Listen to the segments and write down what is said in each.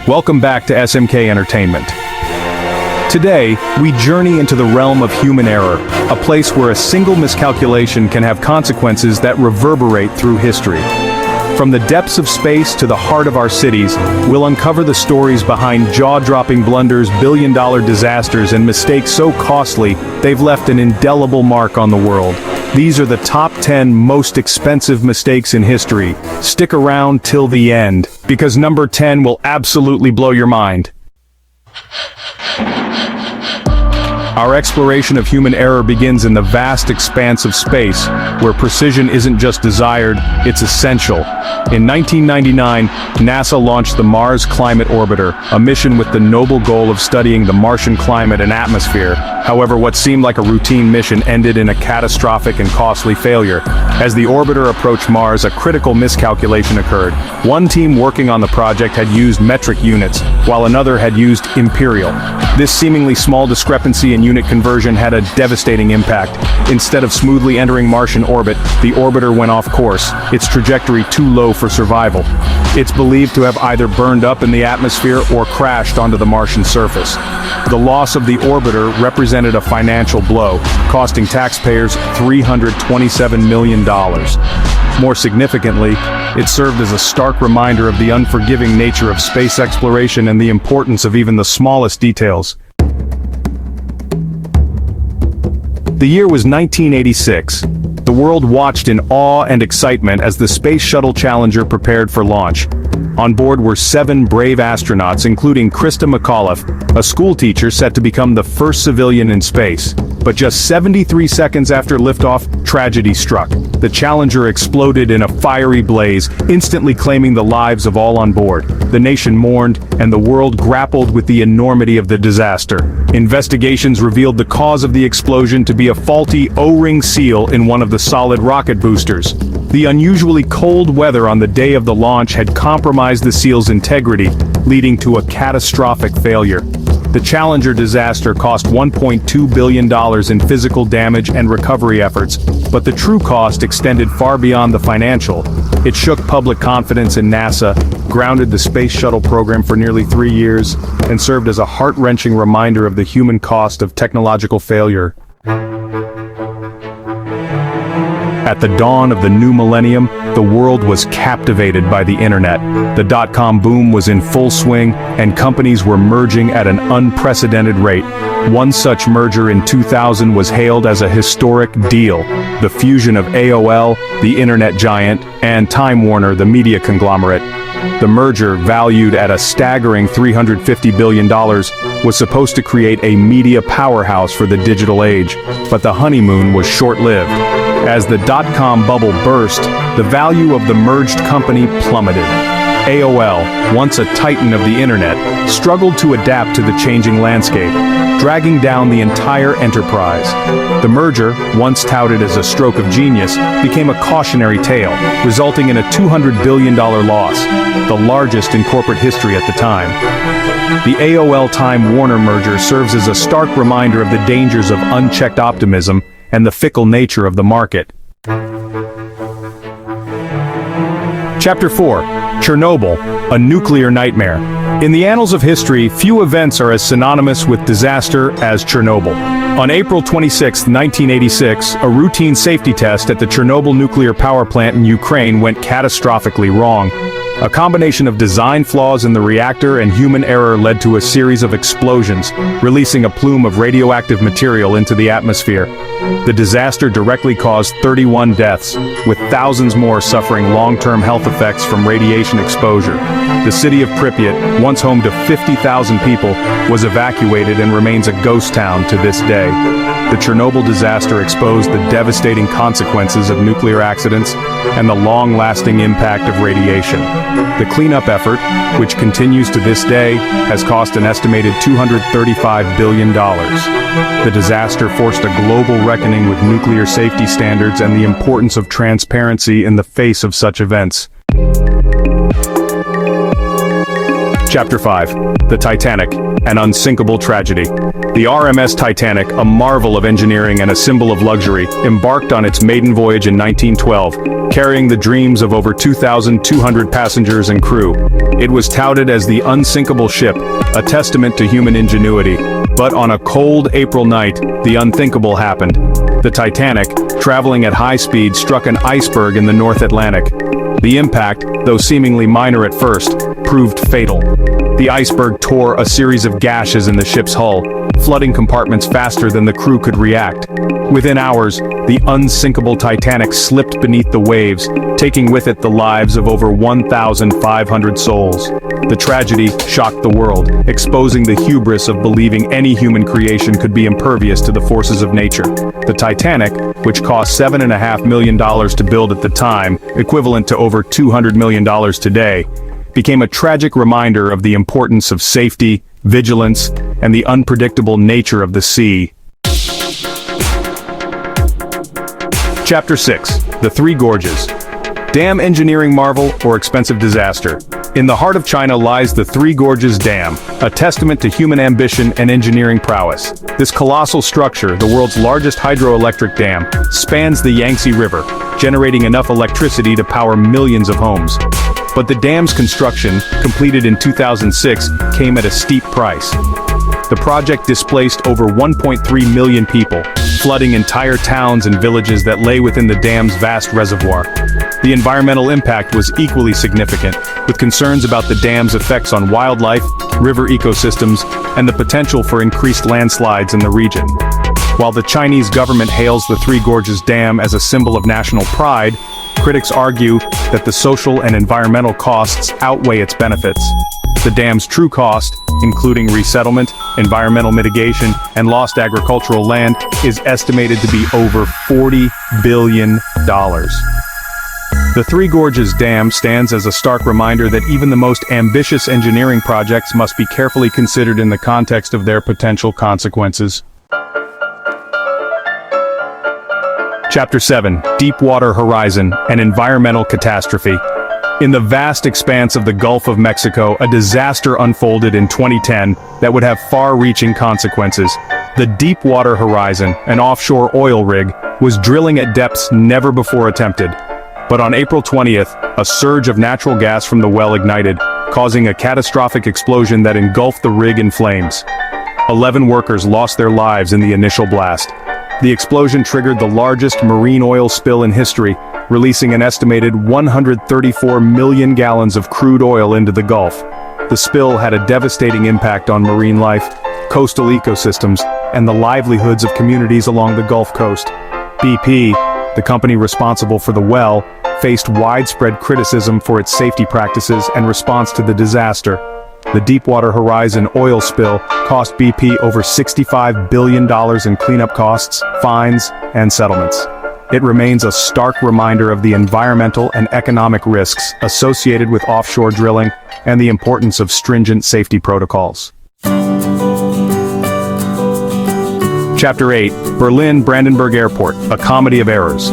Welcome back to SMK Entertainment. Today, we journey into the realm of human error, a place where a single miscalculation can have consequences that reverberate through history. From the depths of space to the heart of our cities, we'll uncover the stories behind jaw-dropping blunders, billion-dollar disasters, and mistakes so costly they've left an indelible mark on the world. These are the top 10 most expensive mistakes in history. Stick around till the end, because number 10 will absolutely blow your mind. Our exploration of human error begins in the vast expanse of space, where precision isn't just desired, it's essential. In 1999, NASA launched the Mars Climate Orbiter, a mission with the noble goal of studying the Martian climate and atmosphere. However, what seemed like a routine mission ended in a catastrophic and costly failure. As the orbiter approached Mars, a critical miscalculation occurred. One team working on the project had used metric units, while another had used imperial. This seemingly small discrepancy in unit conversion had a devastating impact. Instead of smoothly entering Martian orbit, the orbiter went off course, its trajectory too low for survival. It's believed to have either burned up in the atmosphere or crashed onto the Martian surface. The loss of the orbiter represented a financial blow, costing taxpayers $327 million. More significantly, it served as a stark reminder of the unforgiving nature of space exploration and the importance of even the smallest details. The year was 1986. The world watched in awe and excitement as the Space Shuttle Challenger prepared for launch. On board were 7 brave astronauts, including Krista McAuliffe, a schoolteacher set to become the first civilian in space. But just 73 seconds after liftoff, tragedy struck. The Challenger exploded in a fiery blaze, instantly claiming the lives of all on board. The nation mourned, and the world grappled with the enormity of the disaster. Investigations revealed the cause of the explosion to be a faulty O-ring seal in one of the solid rocket boosters. The unusually cold weather on the day of the launch had compromised the seal's integrity, leading to a catastrophic failure. The Challenger disaster cost $1.2 billion in physical damage and recovery efforts, but the true cost extended far beyond the financial. It shook public confidence in NASA, grounded the Space Shuttle program for nearly 3 years, and served as a heart-wrenching reminder of the human cost of technological failure. At the dawn of the new millennium, the world was captivated by the internet. The dot-com boom was in full swing, and companies were merging at an unprecedented rate. One such merger in 2000 was hailed as a historic deal: the fusion of AOL, the internet giant, and Time Warner, the media conglomerate. The merger, valued at a staggering $350 billion, was supposed to create a media powerhouse for the digital age, but the honeymoon was short-lived. As the dot-com bubble burst, the value of the merged company plummeted. AOL, once a titan of the internet, struggled to adapt to the changing landscape, dragging down the entire enterprise. The merger, once touted as a stroke of genius, became a cautionary tale, resulting in a $200 billion loss, the largest in corporate history at the time. The AOL-Time Warner merger serves as a stark reminder of the dangers of unchecked optimism and the fickle nature of the market. Chapter 4. Chernobyl, a nuclear nightmare. In the annals of history, few events are as synonymous with disaster as Chernobyl. On April 26, 1986, a routine safety test at the Chernobyl nuclear power plant in Ukraine went catastrophically wrong. A combination of design flaws in the reactor and human error led to a series of explosions, releasing a plume of radioactive material into the atmosphere. The disaster directly caused 31 deaths, with thousands more suffering long-term health effects from radiation exposure. The city of Pripyat, once home to 50,000 people, was evacuated and remains a ghost town to this day. The Chernobyl disaster exposed the devastating consequences of nuclear accidents and the long-lasting impact of radiation. The cleanup effort, which continues to this day, has cost an estimated $235 billion. The disaster forced a global reckoning with nuclear safety standards and the importance of transparency in the face of such events. Chapter 5. The Titanic, an unsinkable tragedy. The RMS Titanic, a marvel of engineering and a symbol of luxury, embarked on its maiden voyage in 1912, carrying the dreams of over 2,200 passengers and crew. It was touted as the unsinkable ship, a testament to human ingenuity. But on a cold April night, the unthinkable happened. The Titanic, traveling at high speed, struck an iceberg in the North Atlantic. The impact, though seemingly minor at first, proved fatal. The iceberg tore a series of gashes in the ship's hull, flooding compartments faster than the crew could react. Within hours, the unsinkable Titanic slipped beneath the waves, taking with it the lives of over 1,500 souls. The tragedy shocked the world, exposing the hubris of believing any human creation could be impervious to the forces of nature. The Titanic, which cost $7.5 million to build at the time, equivalent to over $200 million today, became a tragic reminder of the importance of safety, vigilance, and the unpredictable nature of the sea. Chapter 6. The Three Gorges. Dam engineering marvel or expensive disaster. In the heart of China lies the Three Gorges Dam, a testament to human ambition and engineering prowess. This colossal structure, the world's largest hydroelectric dam, spans the Yangtze River, generating enough electricity to power millions of homes. But the dam's construction, completed in 2006, came at a steep price. The project displaced over 1.3 million people, flooding entire towns and villages that lay within the dam's vast reservoir. The environmental impact was equally significant, with concerns about the dam's effects on wildlife, river ecosystems, and the potential for increased landslides in the region. While the Chinese government hails the Three Gorges Dam as a symbol of national pride, critics argue that the social and environmental costs outweigh its benefits. The dam's true cost, including resettlement, environmental mitigation, and lost agricultural land, is estimated to be over $40 billion. The Three Gorges Dam stands as a stark reminder that even the most ambitious engineering projects must be carefully considered in the context of their potential consequences. Chapter 7. Deepwater Horizon, an environmental catastrophe. In the vast expanse of the Gulf of Mexico, a disaster unfolded in 2010 that would have far-reaching consequences. The Deepwater Horizon, an offshore oil rig, was drilling at depths never before attempted. But on April 20th, a surge of natural gas from the well ignited, causing a catastrophic explosion that engulfed the rig in flames. 11 workers lost their lives in the initial blast. The explosion triggered the largest marine oil spill in history, releasing an estimated 134 million gallons of crude oil into the Gulf. The spill had a devastating impact on marine life, coastal ecosystems, and the livelihoods of communities along the Gulf Coast. BP, the company responsible for the well, faced widespread criticism for its safety practices and response to the disaster. The Deepwater Horizon oil spill cost BP over $65 billion in cleanup costs, fines, and settlements. It remains a stark reminder of the environmental and economic risks associated with offshore drilling and the importance of stringent safety protocols. Chapter 8. Berlin-Brandenburg Airport, a comedy of errors.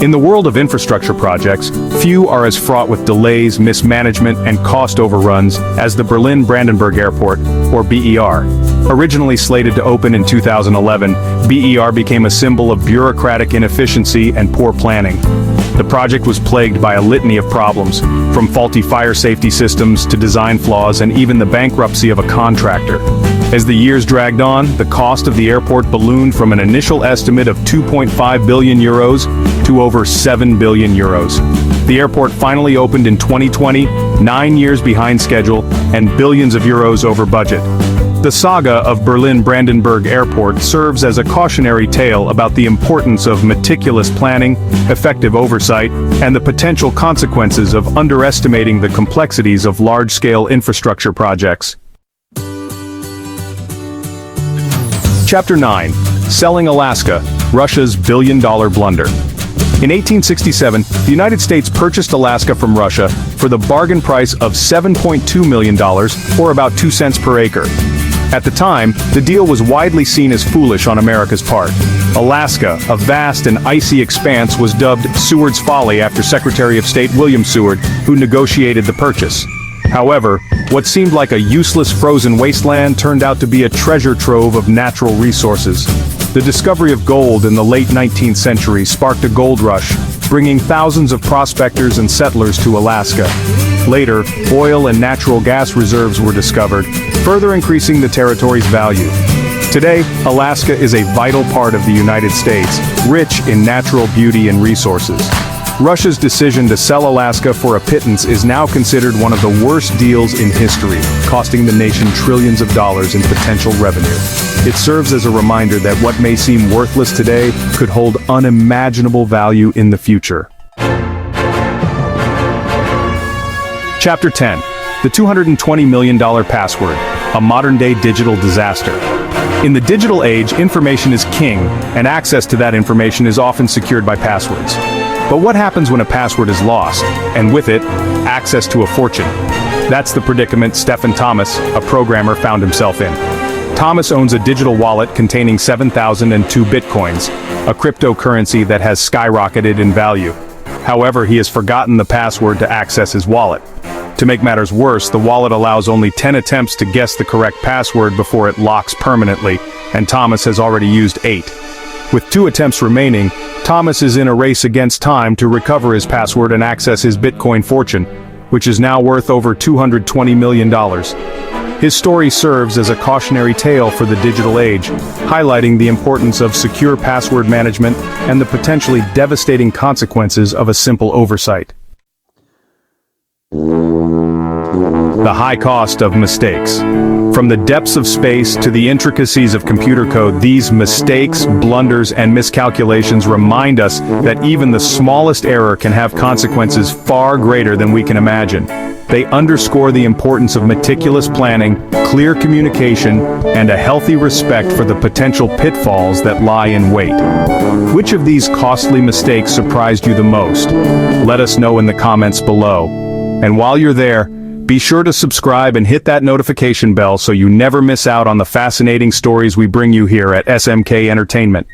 In the world of infrastructure projects, few are as fraught with delays, mismanagement, and cost overruns as the Berlin-Brandenburg Airport, or BER. Originally slated to open in 2011, BER became a symbol of bureaucratic inefficiency and poor planning. The project was plagued by a litany of problems, from faulty fire safety systems to design flaws and even the bankruptcy of a contractor. As the years dragged on, the cost of the airport ballooned from an initial estimate of 2.5 billion euros to over 7 billion euros. The airport finally opened in 2020, 9 years behind schedule, and billions of euros over budget. The saga of Berlin-Brandenburg Airport serves as a cautionary tale about the importance of meticulous planning, effective oversight, and the potential consequences of underestimating the complexities of large-scale infrastructure projects. Chapter 9. Selling Alaska, Russia's billion-dollar blunder. In 1867, the United States purchased Alaska from Russia for the bargain price of $7.2 million, or about 2 cents per acre. At the time, the deal was widely seen as foolish on America's part. Alaska, a vast and icy expanse, was dubbed Seward's Folly after Secretary of State William Seward, who negotiated the purchase. However, what seemed like a useless frozen wasteland turned out to be a treasure trove of natural resources. The discovery of gold in the late 19th century sparked a gold rush, bringing thousands of prospectors and settlers to Alaska. Later, oil and natural gas reserves were discovered, further increasing the territory's value. Today, Alaska is a vital part of the United States, rich in natural beauty and resources. Russia's decision to sell Alaska for a pittance is now considered one of the worst deals in history, costing the nation trillions of dollars in potential revenue. It serves as a reminder that what may seem worthless today could hold unimaginable value in the future. Chapter 10. The $220 million password, a modern-day digital disaster. In the digital age, information is king, and access to that information is often secured by passwords. But what happens when a password is lost, and with it, access to a fortune? That's the predicament Stephen Thomas, a programmer, found himself in. Thomas owns a digital wallet containing 7,002 bitcoins, a cryptocurrency that has skyrocketed in value. However, he has forgotten the password to access his wallet. To make matters worse, the wallet allows only 10 attempts to guess the correct password before it locks permanently, and Thomas has already used 8. With 2 attempts remaining, Thomas is in a race against time to recover his password and access his Bitcoin fortune, which is now worth over $220 million. His story serves as a cautionary tale for the digital age, highlighting the importance of secure password management and the potentially devastating consequences of a simple oversight. The high cost of mistakes. From the depths of space to the intricacies of computer code, these mistakes, blunders, and miscalculations remind us that even the smallest error can have consequences far greater than we can imagine. They underscore the importance of meticulous planning, clear communication, and a healthy respect for the potential pitfalls that lie in wait. Which of these costly mistakes surprised you the most? Let us know in the comments below. And while you're there, be sure to subscribe and hit that notification bell so you never miss out on the fascinating stories we bring you here at SMK Entertainment.